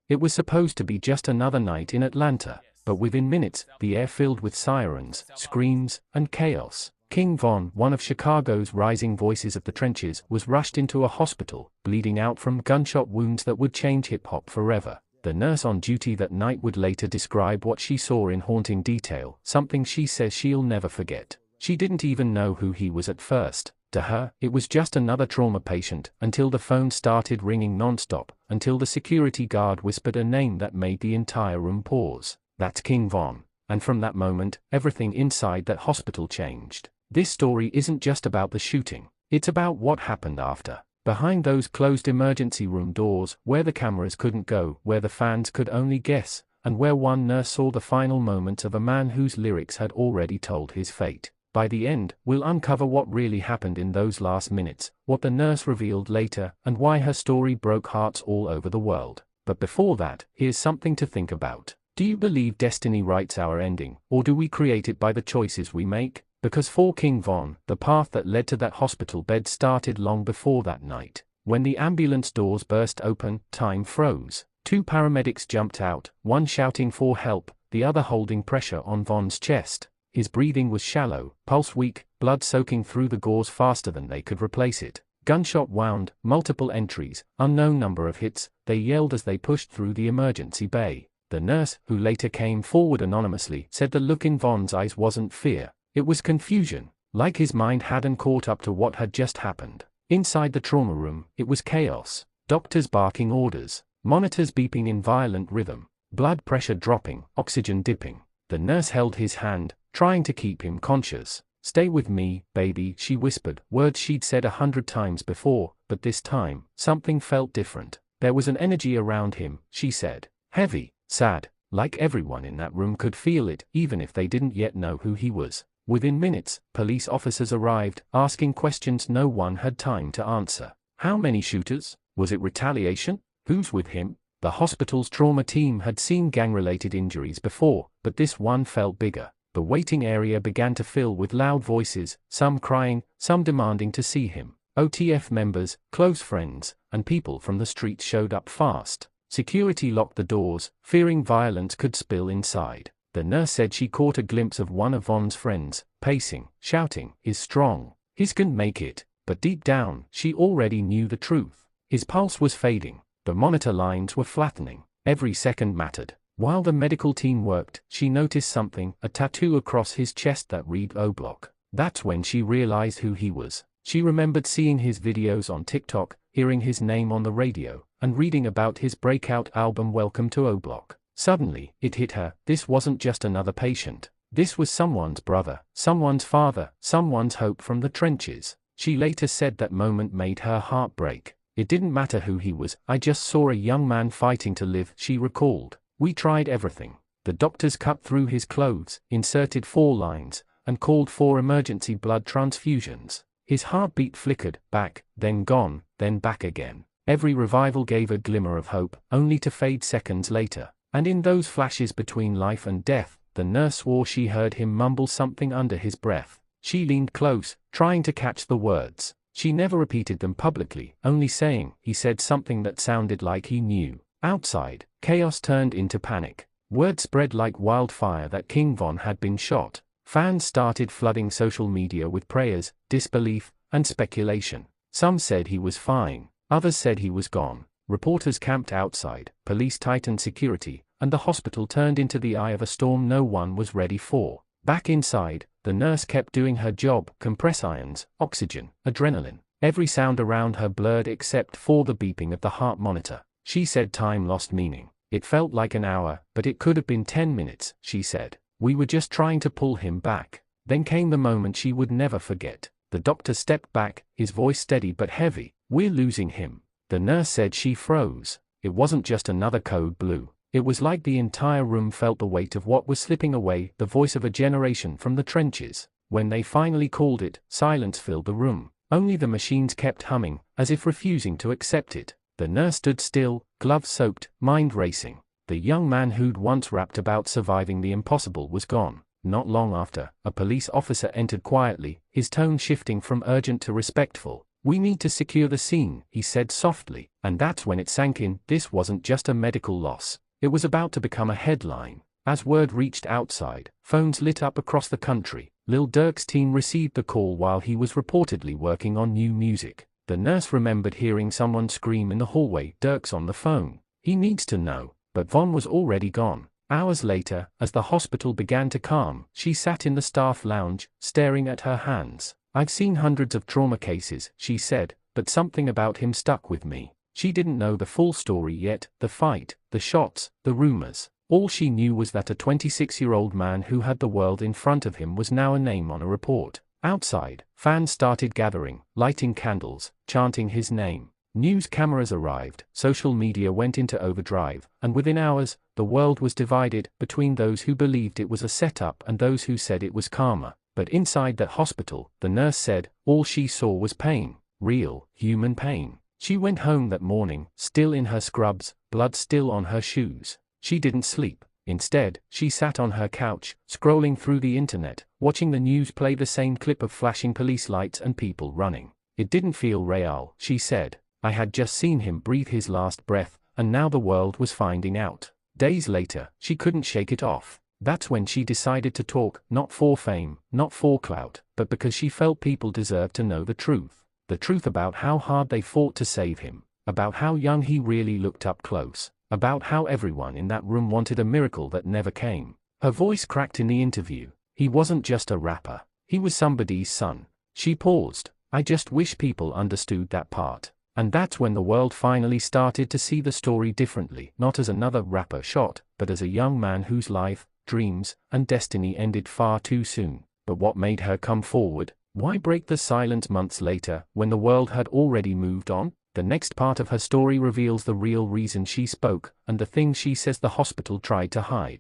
It was supposed to be just another night in Atlanta, but within minutes, the air filled with sirens, screams, and chaos. King Von, one of Chicago's rising voices of the trenches, was rushed into a hospital, bleeding out from gunshot wounds that would change hip-hop forever. The nurse on duty that night would later describe what she saw in haunting detail, something she says she'll never forget. She didn't even know who he was at first. To her, it was just another trauma patient, until the phone started ringing non-stop, until the security guard whispered a name that made the entire room pause. That's King Von. And from that moment, everything inside that hospital changed. This story isn't just about the shooting. It's about what happened after. Behind those closed emergency room doors, where the cameras couldn't go, where the fans could only guess, and where one nurse saw the final moments of a man whose lyrics had already told his fate. By the end, we'll uncover what really happened in those last minutes, what the nurse revealed later, and why her story broke hearts all over the world. But before that, here's something to think about. Do you believe destiny writes our ending, or do we create it by the choices we make? Because for King Von, the path that led to that hospital bed started long before that night. When the ambulance doors burst open, time froze. Two paramedics jumped out, one shouting for help, the other holding pressure on Von's chest. His breathing was shallow, pulse weak, blood soaking through the gauze faster than they could replace it. Gunshot wound, multiple entries, unknown number of hits, they yelled as they pushed through the emergency bay. The nurse, who later came forward anonymously, said the look in Von's eyes wasn't fear. It was confusion, like his mind hadn't caught up to what had just happened. Inside the trauma room, it was chaos. Doctors barking orders, monitors beeping in violent rhythm, blood pressure dropping, oxygen dipping. The nurse held his hand, trying to keep him conscious. "Stay with me, baby," she whispered, words she'd said 100 times before, but this time, something felt different. There was an energy around him, she said. Heavy, sad, like everyone in that room could feel it, even if they didn't yet know who he was. Within minutes, police officers arrived, asking questions no one had time to answer. How many shooters? Was it retaliation? Who's with him? The hospital's trauma team had seen gang-related injuries before, but this one felt bigger. The waiting area began to fill with loud voices, some crying, some demanding to see him. OTF members, close friends, and people from the streets showed up fast. Security locked the doors, fearing violence could spill inside. The nurse said she caught a glimpse of one of Von's friends, pacing, shouting, "He's strong. He's gonna make it." But deep down, she already knew the truth. His pulse was fading. The monitor lines were flattening. Every second mattered. While the medical team worked, she noticed something, a tattoo across his chest that read O-Block. That's when she realized who he was. She remembered seeing his videos on TikTok, hearing his name on the radio, and reading about his breakout album Welcome to O-Block. Suddenly, it hit her, this wasn't just another patient. This was someone's brother, someone's father, someone's hope from the trenches. She later said that moment made her heart break. It didn't matter who he was, I just saw a young man fighting to live, she recalled. We tried everything. The doctors cut through his clothes, inserted 4 lines, and called for emergency blood transfusions. His heartbeat flickered, back, then gone, then back again. Every revival gave a glimmer of hope, only to fade seconds later. And in those flashes between life and death, the nurse swore she heard him mumble something under his breath. She leaned close, trying to catch the words. She never repeated them publicly, only saying, "He said something that sounded like he knew." Outside, chaos turned into panic. Word spread like wildfire that King Von had been shot. Fans started flooding social media with prayers, disbelief, and speculation. Some said he was fine, others said he was gone. Reporters camped outside, police tightened security, and the hospital turned into the eye of a storm no one was ready for. Back inside, the nurse kept doing her job, compress irons, oxygen, adrenaline. Every sound around her blurred except for the beeping of the heart monitor. She said time lost meaning. It felt like an hour, but it could have been 10 minutes, she said. We were just trying to pull him back. Then came the moment she would never forget. The doctor stepped back, his voice steady but heavy. "We're losing him." The nurse said she froze. It wasn't just another code blue. It was like the entire room felt the weight of what was slipping away, the voice of a generation from the trenches. When they finally called it, silence filled the room. Only the machines kept humming, as if refusing to accept it. The nurse stood still, gloves soaked, mind racing. The young man who'd once rapped about surviving the impossible was gone. Not long after, a police officer entered quietly, his tone shifting from urgent to respectful. "We need to secure the scene," he said softly, and that's when it sank in. This wasn't just a medical loss. It was about to become a headline. As word reached outside, phones lit up across the country. Lil Durk's team received the call while he was reportedly working on new music. The nurse remembered hearing someone scream in the hallway. "Durk's on the phone. He needs to know." But Von was already gone. Hours later, as the hospital began to calm, she sat in the staff lounge, staring at her hands. "I've seen hundreds of trauma cases," she said, "but something about him stuck with me." She didn't know the full story yet, the fight, the shots, the rumors. All she knew was that a 26-year-old man who had the world in front of him was now a name on a report. Outside, fans started gathering, lighting candles, chanting his name. News cameras arrived, social media went into overdrive, and within hours, the world was divided between those who believed it was a setup and those who said it was karma. But inside that hospital, the nurse said, all she saw was pain. Real, human pain. She went home that morning, still in her scrubs, blood still on her shoes. She didn't sleep. Instead, she sat on her couch, scrolling through the internet, watching the news play the same clip of flashing police lights and people running. It didn't feel real, she said. I had just seen him breathe his last breath, and now the world was finding out. Days later, she couldn't shake it off. That's when she decided to talk, not for fame, not for clout, but because she felt people deserved to know the truth. The truth about how hard they fought to save him, about how young he really looked up close, about how everyone in that room wanted a miracle that never came. Her voice cracked in the interview. He wasn't just a rapper. He was somebody's son. She paused. I just wish people understood that part. And that's when the world finally started to see the story differently, not as another rapper shot, but as a young man whose life, dreams, and destiny ended far too soon. But what made her come forward? Why break the silence months later, when the world had already moved on? The next part of her story reveals the real reason she spoke, and the things she says the hospital tried to hide.